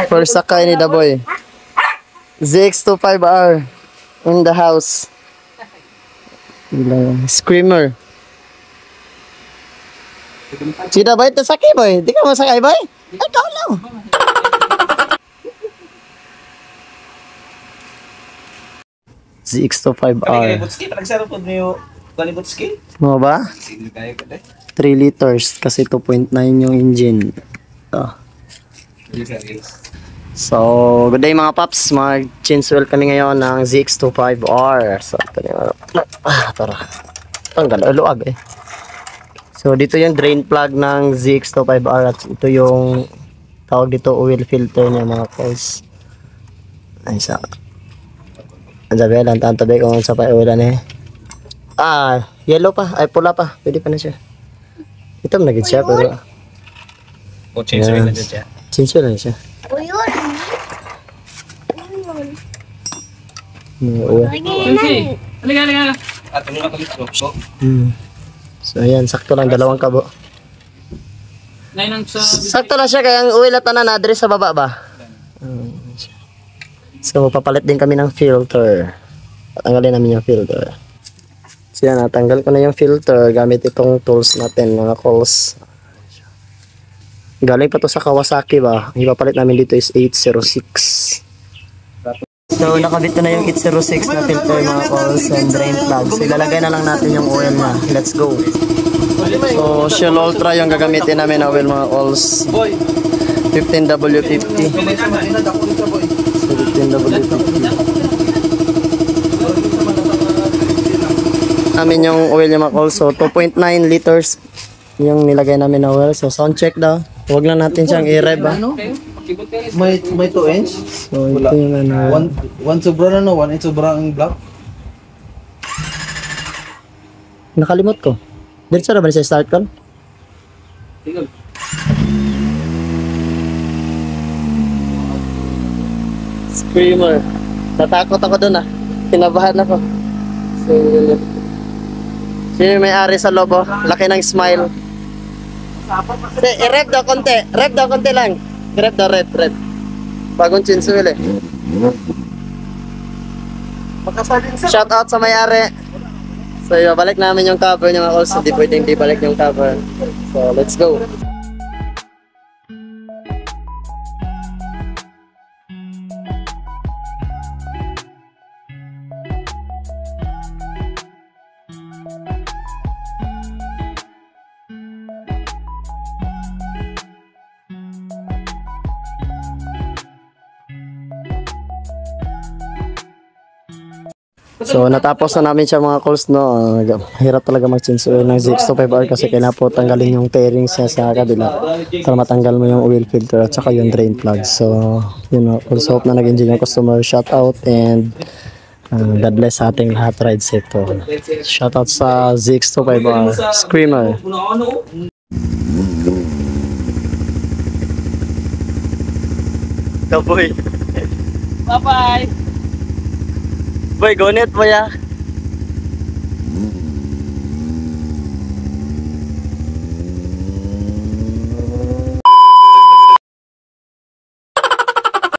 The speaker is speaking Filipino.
First sakay ni The Boy. ZX25R in the house. Screamer. Sida ba ito sakay, boy? Di ka masakay, boy? Ay, kalaw. ZX25R. Mo ba? 3 liters kasi 2.9 yung engine. Ito. So, good day mga paps. Mag-change oil kami ngayon ng ZX25R. So, ito yung tara. Tanggal, luag eh. So, dito yung drain plug ng ZX25R at ito yung tawag dito oil filter niya mga paps. Ay, sa sabi lang, tantabi kung sa pa-ulan eh. Yellow pa. Ay, pula pa. Pwede pa na siya. Ito naging siya, pero change oil na siya. Change oil na siya. So, ayan. Sakto lang. Dalawang kabo. Sakto lang siya. Kaya ang oil at na address sa baba ba? So, papalit din kami ng filter. Tatanggalin namin yung filter. So, yan. Natanggal ko na yung filter gamit itong tools natin, mga calls. Galing pa to sa Kawasaki ba? Ang ipapalit namin dito is 806. So, nakabit ko na yung 806 na filter, mga calls and drain plug. So, ilalagay na lang natin yung oil na. Let's go. So, Shell Ultra yung gagamitin namin na oil, mga calls. 15W50. Namin yung oil yung makol. So 2.9 liters yung nilagay namin na oil. So sound check daw. Huwag lang natin siyang i-rev ba. May 2 inch. So ito yung ano. One sobra na no, 1 inch sobra ang black. Nakalimot ko. Diretso na ba sa start call? Tingol. Screamer. Natakot ako dun Kinabahan ako. So, sino yung may-ari sa lobo? Laki ng smile. I-rev daw konti. Rev daw konti lang. Rev daw, rev. Bagong chinsuil eh. Shout out sa may-ari. So, balik namin yung cover niya mga calls. Hindi pwedeng di balik yung cover. So, let's go. So natapos na namin siya mga calls no. Hirap talaga mag-change oil ng ZX25R kasi kailangan po tanggalin yung fairings niya sa kabila para matanggal mo yung oil filter at saka yung drain plug. So yun know, also hope na nag-enjoy yung customer. Shout out and God bless sa ating lahat, ride safe to. Shout out sa ZX25R Screamer. Boy. Bye-bye. Boy, gonit mo ya.